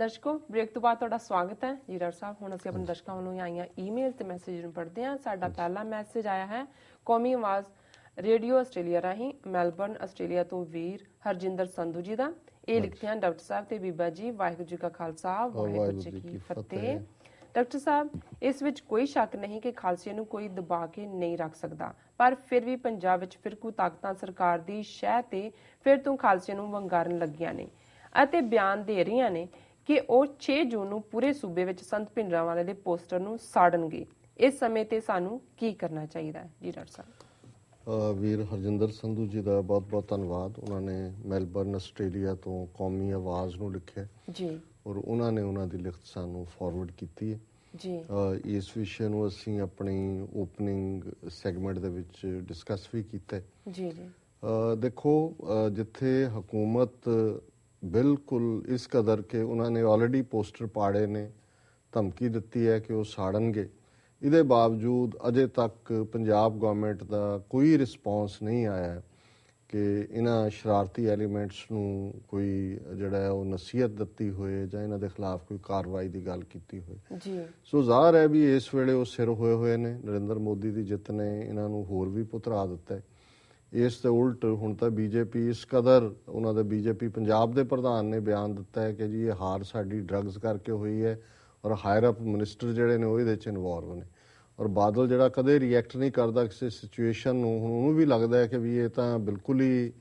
ਦਰਸ਼ਕੋ break ਤੋਂ ਬਾਅਦ ਤੁਹਾਡਾ ਸਵਾਗਤ ਹੈ ਜੀ ਡਾਕਟਰ ਸਾਹਿਬ। ਹੁਣ ਅਸੀਂ ਆਪਣੇ ਦਰਸ਼ਕਾਂ ਵੱਲੋਂ ਆਈਆਂ ਈਮੇਲ ਤੇ ਮੈਸੇਜ ਨੂੰ ਪੜ੍ਹਦੇ ਹਾਂ। ਸਾਡਾ ਪਹਿਲਾ ਮੈਸੇਜ ਆਇਆ ਹੈ ਕੌਮੀ ਆਵਾਜ਼ ਰੇਡੀਓ ਆਸਟ੍ਰੇਲੀਆ ਰਾਹੀਂ ਮੈਲਬਰਨ ਆਸਟ੍ਰੇਲੀਆ ਤੋਂ ਵੀਰ ਹਰਜਿੰਦਰ ਸੰਧੂ ਜੀ ਦਾ। ਇਹ ਲਿਖਦੇ ਹਨ ਡਾਕਟਰ ਸਾਹਿਬ ਤੇ ਬੀਬਾ ਜੀ, ਵਾਹਿਗੁਰੂ ਜੀ ਕਾ ਖਾਲਸਾ ਵਾਹਿਗੁਰੂ ਜੀ ਕੀ ਫਤਿਹ। ਡਾਕਟਰ ਸਾਹਿਬ, ਇਸ ਵਿੱਚ ਕੋਈ ਸ਼ੱਕ ਨਹੀਂ ਕਿ ਖਾਲਸੇ ਨੂੰ ਕੋਈ ਦਬਾ ਕੇ ਨਹੀਂ ਰੱਖ ਸਕਦਾ, ਪਰ ਫਿਰ ਵੀ ਪੰਜਾਬ ਵਿੱਚ ਫਿਰਕੂ ਤਾਕਤਾਂ ਸਰਕਾਰ ਦੀ ਸ਼ਹਿ ਤੇ ਫਿਰ ਤੋਂ ਖਾਲਸੇ ਨੂੰ ਵੰਗਾਰਨ ਲੱਗੀਆਂ ਨੇ ਅਤੇ ਬਿਆਨ ਦੇ ਰਹੀਆਂ ਨੇ ਕਿ ਉਹ 6 ਜੂਨ ਨੂੰ ਪੂਰੇ ਸੂਬੇ ਵਿੱਚ ਸੰਤ ਭਿੰਡਰਾਂਵਾਲੇ ਦੇ ਪੋਸਟਰ ਨੂੰ ਸਾੜਨਗੇ। ਇਸ ਸਮੇਂ ਤੇ ਸਾਨੂੰ ਕੀ ਕਰਨਾ ਚਾਹੀਦਾ ਹੈ ਜੀ ਡਾਕਟਰ ਸਾਹਿਬ? ਵੀਰ ਹਰਜਿੰਦਰ ਸੰਧੂ ਜੀ ਦਾ ਬਹੁਤ ਬਹੁਤ ਧੰਨਵਾਦ। ਉਹਨਾਂ ਨੇ ਮੈਲਬਰਨ ਆਸਟ੍ਰੇਲੀਆ ਤੋਂ ਕੌਮੀ ਆਵਾਜ਼ ਨੂੰ ਲਿਖਿਆ ਜੀ ਔਰ ਉਹਨਾਂ ਨੇ ਉਹਨਾਂ ਦੀ ਲਿਖਤ ਸਾਨੂੰ ਫਾਰਵਰਡ ਕੀਤੀ ਹੈ ਜੀ। ਇਸ ਵਿਸ਼ੇ ਨੂੰ ਅਸੀਂ ਆਪਣੀ ਓਪਨਿੰਗ ਸੈਗਮੈਂਟ ਦੇ ਵਿੱਚ ਡਿਸਕਸ ਵੀ ਕੀਤਾ ਜੀ ਜੀ। ਦੇਖੋ, ਜਿੱਥੇ ਹਕੂਮਤ ਬਿਲਕੁਲ ਇਸ ਕਦਰ ਕਿ ਉਹਨਾਂ ਨੇ ਆਲਰੇਡੀ ਪੋਸਟਰ ਪਾੜੇ ਨੇ, ਧਮਕੀ ਦਿੱਤੀ ਹੈ ਕਿ ਉਹ ਸਾੜਨਗੇ, ਇਹਦੇ ਬਾਵਜੂਦ ਅਜੇ ਤੱਕ ਪੰਜਾਬ ਗਵਰਨਮੈਂਟ ਦਾ ਕੋਈ ਰਿਸਪੌਂਸ ਨਹੀਂ ਆਇਆ ਕਿ ਇਹਨਾਂ ਸ਼ਰਾਰਤੀ ਐਲੀਮੈਂਟਸ ਨੂੰ ਕੋਈ ਜਿਹੜਾ ਹੈ ਉਹ ਨਸੀਹਤ ਦਿੱਤੀ ਹੋਏ ਜਾਂ ਇਹਨਾਂ ਦੇ ਖਿਲਾਫ ਕੋਈ ਕਾਰਵਾਈ ਦੀ ਗੱਲ ਕੀਤੀ ਹੋਏ ਜੀ। ਸੋ ਜ਼ਾਹਰ ਹੈ ਵੀ ਇਸ ਵੇਲੇ ਉਹ ਸਿਰ ਹੋਏ ਨੇ। ਨਰਿੰਦਰ ਮੋਦੀ ਦੀ ਜਿੱਤ ਨੇ ਇਹਨਾਂ ਨੂੰ ਹੋਰ ਵੀ ਪੁਤਰਾ ਦਿੱਤਾ ਹੈ। ਇਸ ਦੇ ਉਲਟ ਹੁਣ ਤਾਂ ਬੀਜੇਪੀ ਇਸ ਕਦਰ, ਉਹਨਾਂ ਦੇ ਬੀਜੇਪੀ ਪੰਜਾਬ ਦੇ ਪ੍ਰਧਾਨ ਨੇ ਬਿਆਨ ਦਿੱਤਾ ਹੈ ਕਿ ਜੀ ਇਹ ਹਾਰ ਸਾਡੀ ਡਰੱਗਸ ਕਰਕੇ ਹੋਈ ਹੈ ਔਰ ਹਾਇਰ ਅਪ ਮਿਨਿਸਟਰ ਜਿਹੜੇ ਨੇ ਉਹ ਇਹਦੇ 'ਚ ਇਨਵੋਲਵ ਨੇ। ਔਰ ਬਾਦਲ ਜਿਹੜਾ ਕਦੇ ਰਿਐਕਟ ਨਹੀਂ ਕਰਦਾ ਕਿਸੇ ਸਿਚੁਏਸ਼ਨ ਨੂੰ, ਹੁਣ ਉਹਨੂੰ ਵੀ ਲੱਗਦਾ ਹੈ ਕਿ ਵੀ ਇਹ ਤਾਂ ਬਿਲਕੁਲ ਹੀ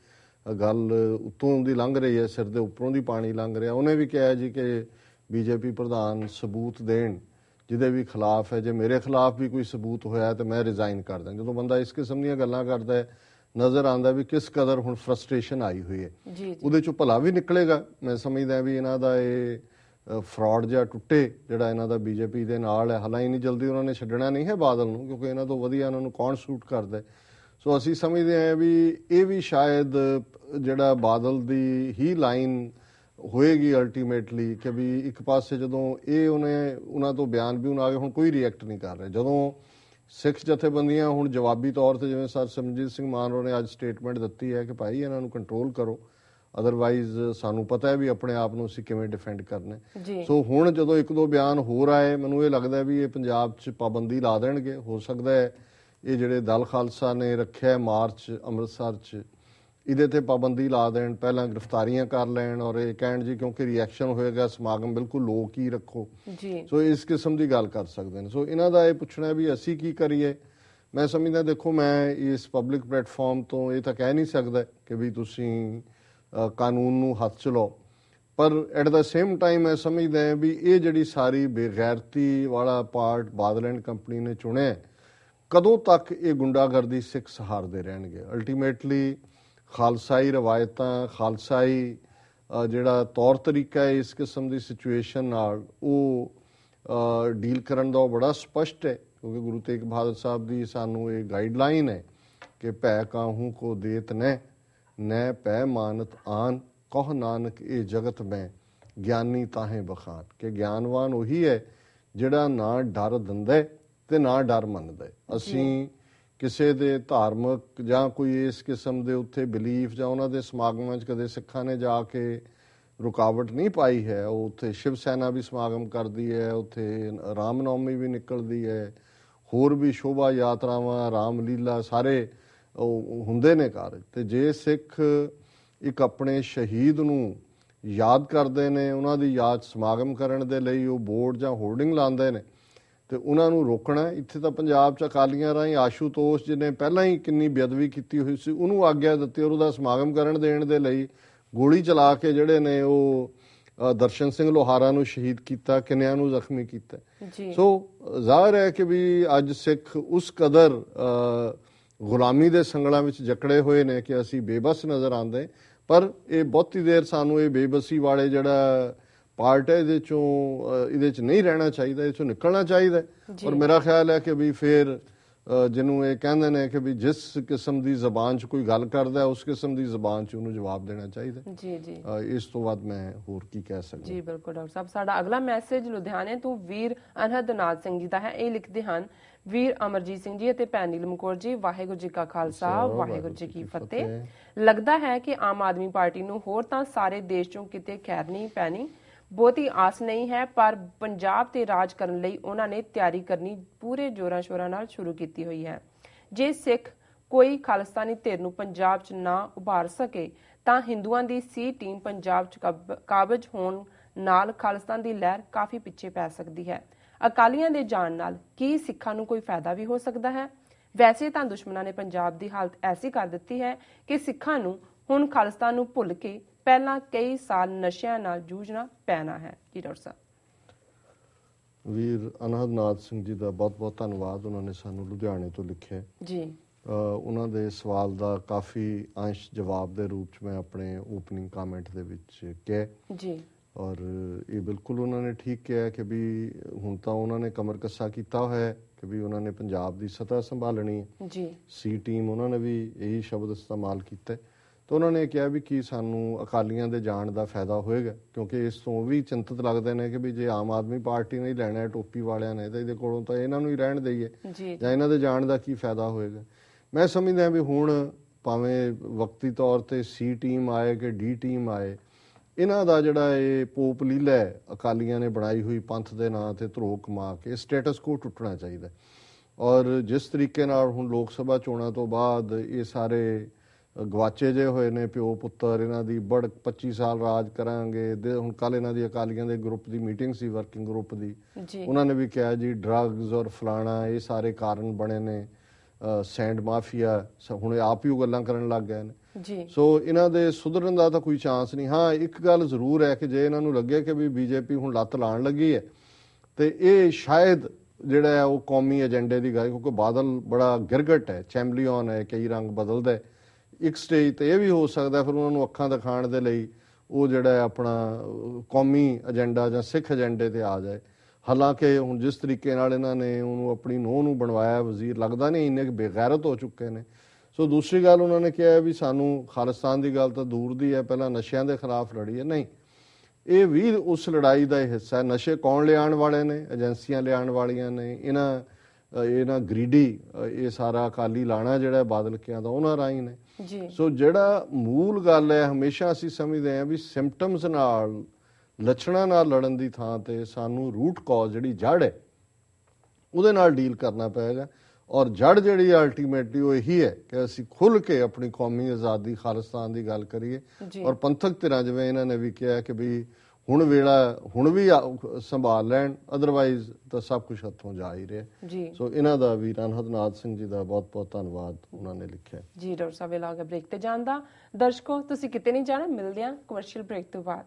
ਗੱਲ ਉੱਤੋਂ ਦੀ ਲੰਘ ਰਹੀ ਹੈ, ਸਿਰ ਦੇ ਉੱਪਰੋਂ ਦੀ ਪਾਣੀ ਲੰਘ ਰਿਹਾ। ਉਹਨੇ ਵੀ ਕਿਹਾ ਜੀ ਕਿ ਬੀਜੇਪੀ ਪ੍ਰਧਾਨ ਸਬੂਤ ਦੇਣ ਜਿਹਦੇ ਵੀ ਖਿਲਾਫ ਹੈ, ਜੇ ਮੇਰੇ ਖਿਲਾਫ ਵੀ ਕੋਈ ਸਬੂਤ ਹੋਇਆ ਤਾਂ ਮੈਂ ਰਿਜ਼ਾਈਨ ਕਰ ਦਾਂ। ਜਦੋਂ ਬੰਦਾ ਇਸ ਕਿਸਮ ਦੀਆਂ ਗੱਲਾਂ ਕਰਦਾ ਹੈ, ਨਜ਼ਰ ਆਉਂਦਾ ਵੀ ਕਿਸ ਕਦਰ ਹੁਣ ਫਰਸਟ੍ਰੇਸ਼ਨ ਆਈ ਹੋਈ ਹੈ। ਉਹਦੇ ਚੋਂ ਭਲਾ ਵੀ ਨਿਕਲੇਗਾ। ਮੈਂ ਸਮਝਦਾ ਵੀ ਇਹਨਾਂ ਦਾ ਇਹ ਫਰਾਡ ਜਿਹਾ ਟੁੱਟੇ ਜਿਹੜਾ ਇਹਨਾਂ ਦਾ ਬੀਜੇਪੀ ਦੇ ਨਾਲ ਹੈ। ਹਾਲਾਂਕਿ ਇੰਨੀ ਜਲਦੀ ਉਹਨਾਂ ਨੇ ਛੱਡਣਾ ਨਹੀਂ ਹੈ ਬਾਦਲ ਨੂੰ, ਕਿਉਂਕਿ ਇਹਨਾਂ ਤੋਂ ਵਧੀਆ ਇਹਨਾਂ ਨੂੰ ਕੌਣ ਸੂਟ ਕਰਦਾ। ਸੋ ਅਸੀਂ ਸਮਝਦੇ ਹਾਂ ਵੀ ਇਹ ਵੀ ਸ਼ਾਇਦ ਜਿਹੜਾ ਬਾਦਲ ਦੀ ਹੀ ਲਾਈਨ ਹੋਏਗੀ ਅਲਟੀਮੇਟਲੀ, ਕਿ ਵੀ ਇੱਕ ਪਾਸੇ ਜਦੋਂ ਇਹ ਉਹਨਾਂ ਤੋਂ ਬਿਆਨ ਵੀ ਹੁਣ ਆ ਗਏ, ਹੁਣ ਕੋਈ ਰਿਐਕਟ ਨਹੀਂ ਕਰ ਰਿਹਾ। ਜਦੋਂ ਸਿੱਖ ਜਥੇਬੰਦੀਆਂ ਹੁਣ ਜਵਾਬੀ ਤੌਰ ਤੇ, ਜਿਵੇਂ ਸਰ ਸਿਮਰਜੀਤ ਸਿੰਘ ਮਾਨ ਹੋਰਾਂ ਨੇ ਅੱਜ ਸਟੇਟਮੈਂਟ ਦਿੱਤੀ ਹੈ ਕਿ ਭਾਈ ਇਹਨਾਂ ਨੂੰ ਕੰਟਰੋਲ ਕਰੋ, ਅਦਰਵਾਈਜ਼ ਸਾਨੂੰ ਪਤਾ ਹੈ ਵੀ ਆਪਣੇ ਆਪ ਨੂੰ ਅਸੀਂ ਕਿਵੇਂ ਡਿਫੈਂਡ ਕਰਨਾ। ਸੋ ਹੁਣ ਜਦੋਂ ਇੱਕ ਦੋ ਬਿਆਨ ਹੋਰ ਆਏ, ਮੈਨੂੰ ਇਹ ਲੱਗਦਾ ਵੀ ਇਹ ਪੰਜਾਬ 'ਚ ਪਾਬੰਦੀ ਲਾ ਦੇਣਗੇ। ਹੋ ਸਕਦਾ ਹੈ ਇਹ ਜਿਹੜੇ ਦਲ ਖਾਲਸਾ ਨੇ ਰੱਖਿਆ ਮਾਰਚ ਅੰਮ੍ਰਿਤਸਰ 'ਚ, ਇਹਦੇ ਤੇ ਪਾਬੰਦੀ ਲਾ ਦੇਣ, ਪਹਿਲਾਂ ਗ੍ਰਿਫਤਾਰੀਆਂ ਕਰ ਲੈਣ ਔਰ ਇਹ ਕਹਿਣ ਜੀ ਕਿਉਂਕਿ ਰਿਐਕਸ਼ਨ ਹੋਏਗਾ ਸਮਾਗਮ ਬਿਲਕੁਲ ਲੋਕ ਹੀ ਰੱਖੋ। ਸੋ ਇਸ ਕਿਸਮ ਦੀ ਗੱਲ ਕਰ ਸਕਦੇ ਨੇ। ਸੋ ਇਹਨਾਂ ਦਾ ਇਹ ਪੁੱਛਣਾ ਵੀ ਅਸੀਂ ਕੀ ਕਰੀਏ। ਮੈਂ ਸਮਝਦਾ, ਦੇਖੋ ਮੈਂ ਇਸ ਪਬਲਿਕ ਪਲੇਟਫਾਰਮ ਤੋਂ ਇਹ ਤਾਂ ਕਹਿ ਨਹੀਂ ਸਕਦਾ ਕਿ ਵੀ ਤੁਸੀਂ ਕਾਨੂੰਨ ਨੂੰ ਹੱਥ 'ਚ ਲਓ, ਪਰ ਐਟ ਦਾ ਸੇਮ ਟਾਈਮ ਮੈਂ ਸਮਝਦਾ ਵੀ ਇਹ ਜਿਹੜੀ ਸਾਰੀ ਬੇਗੈਰਤੀ ਵਾਲਾ ਪਾਰਟ ਬਾਦਲ ਐਂਡ ਕੰਪਨੀ ਨੇ ਚੁਣਿਆ, ਕਦੋਂ ਤੱਕ ਇਹ ਗੁੰਡਾਗਰਦੀ ਸਿੱਖ ਸਹਾਰਦੇ ਰਹਿਣਗੇ। ਅਲਟੀਮੇਟਲੀ ਖਾਲਸਾਈ ਰਵਾਇਤਾਂ, ਖਾਲਸਾਈ ਜਿਹੜਾ ਤੌਰ ਤਰੀਕਾ ਹੈ ਇਸ ਕਿਸਮ ਦੀ ਸਿਚੁਏਸ਼ਨ ਨਾਲ ਉਹ ਡੀਲ ਕਰਨ ਦਾ ਉਹ ਬੜਾ ਸਪਸ਼ਟ ਹੈ, ਕਿਉਂਕਿ ਗੁਰੂ ਤੇਗ ਬਹਾਦਰ ਸਾਹਿਬ ਦੀ ਸਾਨੂੰ ਇਹ ਗਾਈਡਲਾਈਨ ਹੈ ਕਿ ਭੈ ਕਾਹੂ ਕੋ ਦੇਤ ਨੈ ਪੈ ਮਾਨਤ ਆਨ, ਕਹ ਨਾਨਕ ਇਹ ਜਗਤ ਮੈਂ ਗਿਆਨੀ ਤਾਹੇ ਬਖਾਨ। ਕਿ ਗਿਆਨਵਾਨ ਉਹੀ ਹੈ ਜਿਹੜਾ ਨਾ ਡਰ ਦਿੰਦਾ ਤੇ ਨਾ ਡਰ ਮੰਨਦਾ। ਅਸੀਂ ਕਿਸੇ ਦੇ ਧਾਰਮਿਕ ਜਾਂ ਕੋਈ ਇਸ ਕਿਸਮ ਦੇ ਉੱਥੇ ਬਿਲੀਫ ਜਾਂ ਉਹਨਾਂ ਦੇ ਸਮਾਗਮਾਂ 'ਚ ਕਦੇ ਸਿੱਖਾਂ ਨੇ ਜਾ ਕੇ ਰੁਕਾਵਟ ਨਹੀਂ ਪਾਈ ਹੈ। ਉਹ ਉੱਥੇ ਸ਼ਿਵ ਸੈਨਾ ਵੀ ਸਮਾਗਮ ਕਰਦੀ ਹੈ, ਉੱਥੇ ਰਾਮ ਨੌਮੀ ਵੀ ਨਿਕਲਦੀ ਹੈ, ਹੋਰ ਵੀ ਸ਼ੋਭਾ ਯਾਤਰਾਵਾਂ, ਰਾਮ ਲੀਲਾ ਸਾਰੇ ਉਹ ਹੁੰਦੇ ਨੇ ਕਾਰਜ। ਤੇ ਜੇ ਸਿੱਖ ਇੱਕ ਆਪਣੇ ਸ਼ਹੀਦ ਨੂੰ ਯਾਦ ਕਰਦੇ ਨੇ, ਉਹਨਾਂ ਦੀ ਯਾਦ ਸਮਾਗਮ ਕਰਨ ਦੇ ਲਈ ਉਹ ਬੋਰਡ ਜਾਂ ਹੋਰਡਿੰਗ ਲਾਉਂਦੇ ਨੇ, ਤੇ ਉਹਨਾਂ ਨੂੰ ਰੋਕਣਾ। ਇੱਥੇ ਤਾਂ ਪੰਜਾਬ 'ਚ ਅਕਾਲੀਆਂ ਰਾਹੀਂ ਆਸ਼ੂਤੋਸ਼ ਜਿਹਨੇ ਪਹਿਲਾਂ ਹੀ ਕਿੰਨੀ ਬੇਅਦਬੀ ਕੀਤੀ ਹੋਈ ਸੀ ਉਹਨੂੰ ਆਗਿਆ ਦਿੱਤੀ ਔਰ ਉਹਦਾ ਸਮਾਗਮ ਕਰਨ ਦੇਣ ਦੇ ਲਈ ਗੋਲੀ ਚਲਾ ਕੇ ਜਿਹੜੇ ਨੇ ਉਹ ਦਰਸ਼ਨ ਸਿੰਘ ਲੋਹਾਰਾ ਨੂੰ ਸ਼ਹੀਦ ਕੀਤਾ, ਕਿੰਨਿਆਂ ਨੂੰ ਜ਼ਖਮੀ ਕੀਤਾ। ਸੋ ਜ਼ਾਹਰ ਹੈ ਕਿ ਵੀ ਅੱਜ ਸਿੱਖ ਉਸ ਕਦਰ ਗੁਲਾਮੀ ਦੇ ਸੰਗਲਾਂ ਵਿੱਚ ਜਕੜੇ ਹੋਏ ਨੇ ਕਿ ਅਸੀਂ ਬੇਬਸ ਨਜ਼ਰ ਆਉਂਦੇ। ਪਰ ਇਹ ਬਹੁਤੀ ਦੇਰ ਸਾਨੂੰ ਇਹ ਬੇਬਸੀ ਵਾਲੇ ਜਿਹੜਾ ਪਾਰਟ ਹੈ ਇਹਦੇ 'ਚ ਨਹੀਂ ਰਹਿਣਾ ਚਾਹੀਦਾ, ਇਹ 'ਚੋਂ ਨਿਕਲਣਾ ਚਾਹੀਦਾ। ਔਰ ਮੇਰਾ ਖਿਆਲ ਹੈ ਕਿ ਵੀ ਫਿਰ ਜਿਹਨੂੰ ਇਹ ਕਹਿੰਦੇ ਨੇ ਕਿ ਵੀ ਜਿਸ ਕਿਸਮ ਦੀ ਜ਼ਬਾਨ 'ਚ ਕੋਈ ਗੱਲ ਕਰਦਾ ਉਸ ਕਿਸਮ ਦੀ ਜ਼ਬਾਨ 'ਚ ਉਹਨੂੰ ਜਵਾਬ ਦੇਣਾ ਚਾਹੀਦਾ ਜੀ ਜੀ। ਇਸ ਤੋਂ ਬਾਅਦ ਮੈਂ ਹੋਰ ਕੀ ਕਹਿ ਸਕਦਾ ਜੀ। ਬਿਲਕੁਲ ਡਾਕਟਰ ਸਾਹਿਬ। ਸਾਡਾ ਅਗਲਾ ਮੈਸੇਜ ਲੁਧਿਆਣੇ ਤੋਂ ਵੀਰ ਅਨਹਦਨਾਥ ਸਿੰਘ ਜੀ ਦਾ ਹੈ। ਇਹ ਲਿਖਦੇ ਹਨ, ਵੀਰ ਅਮਰਜੀਤ ਸਿੰਘ ਜੀ ਅਤੇ ਭੈਣ ਨੀਲਮ ਕੌਰ ਜੀ, ਵਾਹਿਗੁਰੂ ਜੀ ਕਾ ਖਾਲਸਾ ਵਾਹਿਗੁਰੂ ਜੀ ਕੀ ਫਤਿਹ। ਲੱਗਦਾ ਹੈ ਕਿ ਆਮ ਆਦਮੀ ਪਾਰਟੀ ਨੂੰ ਹੋਰ ਤਾਂ ਸਾਰੇ ਦੇਸ਼ 'ਚੋਂ ਕਿਤੇ ਖੈਰ ਨਹੀਂ ਪੈਣੀ, ਬਹੁਤੀ ਆਸ ਨਹੀਂ ਹੈ, ਪਰ ਪੰਜਾਬ ਤੇ ਰਾਜ ਕਰਨ ਲਈ ਉਹਨਾਂ ਨੇ ਤਿਆਰੀ ਕਰਨੀ ਪੂਰੇ ਜੋਰਾਂ ਸ਼ੋਰਾਂ ਨਾਲ ਸ਼ੁਰੂ ਕੀਤੀ ਹੋਈ ਹੈ। ਜੇ ਸਿੱਖ ਕੋਈ ਖਾਲਿਸਤਾਨੀ ਧਿਰ ਨੂੰ ਪੰਜਾਬ 'ਚ ਨਾ ਉਭਾਰ ਸਕੇ ਤਾਂ ਹਿੰਦੂਆਂ ਦੀ ਸੀ ਟੀਮ ਪੰਜਾਬ 'ਚ ਕਾਬਜ ਹੋਣ ਨਾਲ ਖਾਲਿਸਤਾਨ ਦੀ ਲਹਿਰ ਕਾਫੀ ਪਿੱਛੇ ਪੈ ਸਕਦੀ ਹੈ। ਅਕਾਲੀਆਂ ਦੇ ਜਾਣ ਨਾਲ ਕੀ ਸਿੱਖਾਂ ਨੂੰ ਕੋਈ ਫਾਇਦਾ ਵੀ ਹੋ ਸਕਦਾ ਹੈ? ਵੈਸੇ ਤਾਂ ਦੁਸ਼ਮਣਾਂ ਨੇ ਪੰਜਾਬ ਦੀ ਹਾਲਤ ਐਸੀ ਕਰ ਦਿੱਤੀ ਹੈ ਕਿ ਸਿੱਖਾਂ ਨੂੰ ਹੁਣ ਖਾਲਿਸਤਾਨ ਨੂੰ ਭੁੱਲ ਕੇ ਪਹਿਲਾਂ ਕਈ ਸਾਲ ਨਸ਼ਿਆਂ ਨਾਲ ਜੂਝਣਾ ਪੈਣਾ ਹੈ। ਜੀ ਡਾਕਟਰ ਸਾਹਿਬ। ਵੀਰ ਅਨਹਦਨਾਥ ਸਿੰਘ ਜੀ ਦਾ ਬਹੁਤ ਬਹੁਤ ਧੰਨਵਾਦ। ਉਹਨਾਂ ਨੇ ਸਾਨੂੰ ਲੁਧਿਆਣੇ ਤੋਂ ਲਿਖਿਆ ਜੀ। ਉਹਨਾਂ ਦੇ ਸਵਾਲ ਦਾ ਕਾਫੀ ਅੰਸ਼ ਜਵਾਬ ਦੇ ਰੂਪ 'ਚ ਮੈਂ ਆਪਣੇ ਓਪਨਿੰਗ ਕਮੈਂਟ ਦੇ ਵਿੱਚ ਕਿਹਾ ਜੀ। ਔਰ ਇਹ ਬਿਲਕੁਲ ਉਹਨਾਂ ਨੇ ਠੀਕ ਕਿਹਾ ਕਿ ਵੀ ਹੁਣ ਤਾਂ ਉਹਨਾਂ ਨੇ ਕਮਰ ਕੱਸਾ ਕੀਤਾ ਹੋਇਆ ਹੈ ਕਿ ਵੀ ਉਹਨਾਂ ਨੇ ਪੰਜਾਬ ਦੀ ਸੱਤਾ ਸੰਭਾਲਣੀ ਹੈ ਜੀ। ਸੀ ਟੀਮ ਉਹਨਾਂ ਨੇ ਵੀ ਇਹੀ ਸ਼ਬਦ ਇਸਤੇਮਾਲ ਕੀਤਾ ਤਾਂ ਉਹਨਾਂ ਨੇ ਕਿਹਾ ਵੀ ਕੀ ਸਾਨੂੰ ਅਕਾਲੀਆਂ ਦੇ ਜਾਣ ਦਾ ਫਾਇਦਾ ਹੋਏਗਾ, ਕਿਉਂਕਿ ਇਸ ਤੋਂ ਵੀ ਚਿੰਤਤ ਲੱਗਦੇ ਨੇ ਕਿ ਵੀ ਜੇ ਆਮ ਆਦਮੀ ਪਾਰਟੀ ਨੇ ਹੀ ਲੈਣਾ ਟੋਪੀ ਵਾਲਿਆਂ ਨੇ ਤਾਂ ਇਹਦੇ ਕੋਲੋਂ ਤਾਂ ਇਹਨਾਂ ਨੂੰ ਹੀ ਰਹਿਣ ਦੇਈਏ ਜਾਂ ਇਹਨਾਂ ਦੇ ਜਾਣ ਦਾ ਕੀ ਫਾਇਦਾ ਹੋਏਗਾ। ਮੈਂ ਸਮਝਦਾ ਵੀ ਹੁਣ ਭਾਵੇਂ ਵਕਤੀ ਤੌਰ ਤੇ ਸੀ ਟੀਮ ਆਏ ਕਿ ਡੀ ਟੀਮ ਆਏ, ਇਹਨਾਂ ਦਾ ਜਿਹੜਾ ਇਹ ਪੋਪ ਲੀਲਾ ਹੈ ਅਕਾਲੀਆਂ ਨੇ ਬਣਾਈ ਹੋਈ ਪੰਥ ਦੇ ਨਾਂ ਤੇ ਧਰੋ ਕਮਾ ਕੇ ਸਟੇਟਸ ਕੋ ਟੁੱਟਣਾ ਚਾਹੀਦਾ। ਔਰ ਜਿਸ ਤਰੀਕੇ ਨਾਲ ਹੁਣ ਲੋਕ ਸਭਾ ਚੋਣਾਂ ਤੋਂ ਬਾਅਦ ਇਹ ਸਾਰੇ ਗਵਾਚੇ ਜੇ ਹੋਏ ਨੇ ਪਿਓ ਪੁੱਤਰ, ਇਹਨਾਂ ਦੀ ਬੜ 25 ਸਾਲ ਰਾਜ ਕਰਾਂਗੇ। ਹੁਣ ਕੱਲ ਇਹਨਾਂ ਦੀ ਅਕਾਲੀਆਂ ਦੇ ਗਰੁੱਪ ਦੀ ਮੀਟਿੰਗ ਸੀ, ਵਰਕਿੰਗ ਗਰੁੱਪ ਦੀ, ਉਹਨਾਂ ਨੇ ਵੀ ਕਿਹਾ ਜੀ ਡਰੱਗਸ ਔਰ ਫਲਾਣਾ ਇਹ ਸਾਰੇ ਕਾਰਨ ਬਣੇ ਨੇ, ਸੈਂਡ ਮਾਫੀਆ, ਹੁਣ ਆਪ ਹੀ ਉਹ ਗੱਲਾਂ ਕਰਨ ਲੱਗ ਗਏ ਨੇ ਜੀ। ਸੋ ਇਹਨਾਂ ਦੇ ਸੁਧਰਨ ਦਾ ਤਾਂ ਕੋਈ ਚਾਂਸ ਨਹੀਂ। ਹਾਂ, ਇੱਕ ਗੱਲ ਜ਼ਰੂਰ ਹੈ ਕਿ ਜੇ ਇਹਨਾਂ ਨੂੰ ਲੱਗੇ ਕਿ ਵੀ ਬੀਜੇਪੀ ਹੁਣ ਲੱਤ ਲਾਉਣ ਲੱਗੀ ਹੈ ਤੇ ਇਹ ਸ਼ਾਇਦ ਜਿਹੜਾ ਹੈ ਉਹ ਕੌਮੀ ਏਜੰਡੇ ਦੀ ਗੱਲ, ਕਿਉਂਕਿ ਬਾਦਲ ਬੜਾ ਗਿਰਗਟ ਹੈ, ਚੈਂਬਲੀਅਨ ਹੈ, ਕਈ ਰੰਗ ਬਦਲਦਾ ਹੈ। ਇੱਕ ਸਟੇਜ ਤੇ ਇਹ ਵੀ ਹੋ ਸਕਦਾ ਫਿਰ ਉਹਨਾਂ ਨੂੰ ਅੱਖਾਂ ਦਿਖਾਉਣ ਦੇ ਲਈ ਉਹ ਜਿਹੜਾ ਆਪਣਾ ਕੌਮੀ ਏਜੰਡਾ ਜਾਂ ਸਿੱਖ ਏਜੰਡੇ ਤੇ ਆ ਜਾਏ। ਹਾਲਾਂਕਿ ਹੁਣ ਜਿਸ ਤਰੀਕੇ ਨਾਲ ਇਹਨਾਂ ਨੇ ਉਹਨੂੰ ਆਪਣੀ ਨੂੰਹ ਨੂੰ ਬਣਵਾਇਆ ਵਜ਼ੀਰ, ਲੱਗਦਾ ਨਹੀਂ ਇੰਨੇ ਬੇਗੈਰਤ ਹੋ ਚੁੱਕੇ ਨੇ। ਸੋ ਦੂਸਰੀ ਗੱਲ ਉਹਨਾਂ ਨੇ ਕਿਹਾ ਵੀ ਸਾਨੂੰ ਖਾਲਿਸਤਾਨ ਦੀ ਗੱਲ ਤਾਂ ਦੂਰ ਦੀ ਹੈ, ਪਹਿਲਾਂ ਨਸ਼ਿਆਂ ਦੇ ਖਿਲਾਫ ਲੜੀਏ। ਨਹੀਂ, ਇਹ ਵੀ ਉਸ ਲੜਾਈ ਦਾ ਹਿੱਸਾ ਹੈ। ਨਸ਼ੇ ਕੌਣ ਲਿਆਉਣ ਵਾਲੇ ਨੇ? ਏਜੰਸੀਆਂ ਲਿਆਉਣ ਵਾਲੀਆਂ ਨੇ। ਇਹਨਾਂ ਗਰੀਡੀ ਇਹ ਸਾਰਾ ਅਕਾਲੀ ਲਾਣਾ ਜਿਹੜਾ ਬਾਦਲ ਕਿਆਂ ਦਾ ਉਹਨਾਂ ਰਾਹੀਂ ਨੇ ਜੀ। ਸੋ ਜਿਹੜਾ ਮੂਲ ਗੱਲ ਹੈ, ਹਮੇਸ਼ਾ ਅਸੀਂ ਸਮਝਦੇ ਹਾਂ ਵੀ ਸਿੰਪਟਮਸ ਨਾਲ, ਲੱਛਣਾਂ ਨਾਲ ਲੜਨ ਦੀ ਥਾਂ ਤੇ ਸਾਨੂੰ ਰੂਟ ਕਾਜ਼ ਜਿਹੜੀ ਜੜ ਹੈ ਉਹਦੇ ਨਾਲ ਡੀਲ ਕਰਨਾ ਪਏਗਾ। ਔਰ ਜੜ ਜਿਹੜੀ ਅਲਟੀਮੇਟਲੀ ਉਹ ਇਹੀ ਹੈ ਕਿ ਅਸੀਂ ਖੁੱਲ੍ਹ ਕੇ ਆਪਣੀ ਕੌਮੀ ਆਜ਼ਾਦੀ ਖਾਲਿਸਤਾਨ ਦੀ ਗੱਲ ਕਰੀਏ। ਔਰ ਪੰਥਕ ਧਿਰਾਂ ਜਿਵੇਂ ਇਹਨਾਂ ਨੇ ਵੀ ਕਿਹਾ ਕਿ ਵੀ ਹੁਣ ਵੇਲਾ ਹੁਣ ਵੀ ਸੰਭਾਲ ਲੈਣ, ਅਦਰਵਾਈਜ਼ ਤਾਂ ਸਭ ਕੁਝ ਹੱਥੋਂ ਜਾ ਹੀ ਰਿਹਾ। ਸੋ ਇਹਨਾਂ ਦਾ ਵੀ ਅਨਹਦਨਾਥ ਸਿੰਘ ਜੀ ਦਾ ਬਹੁਤ ਬਹੁਤ ਧੰਨਵਾਦ, ਉਹਨਾਂ ਨੇ ਲਿਖਿਆ ਜੀ। ਡਾਕਟਰ ਸਾਹਿਬ ਵੇਲਾ ਹੋ ਗਿਆ ਬ੍ਰੇਕ ਤੇ ਜਾਣ ਦਾ। ਦਰਸ਼ਕੋ, ਤੁਸੀਂ ਕਿਤੇ ਨਹੀਂ ਜਾਣਾ, ਮਿਲਦੇ ਹਾਂ ਕਮਰਸ਼ੀਅਲ ਬ੍ਰੇਕ ਤੋਂ ਬਾਅਦ।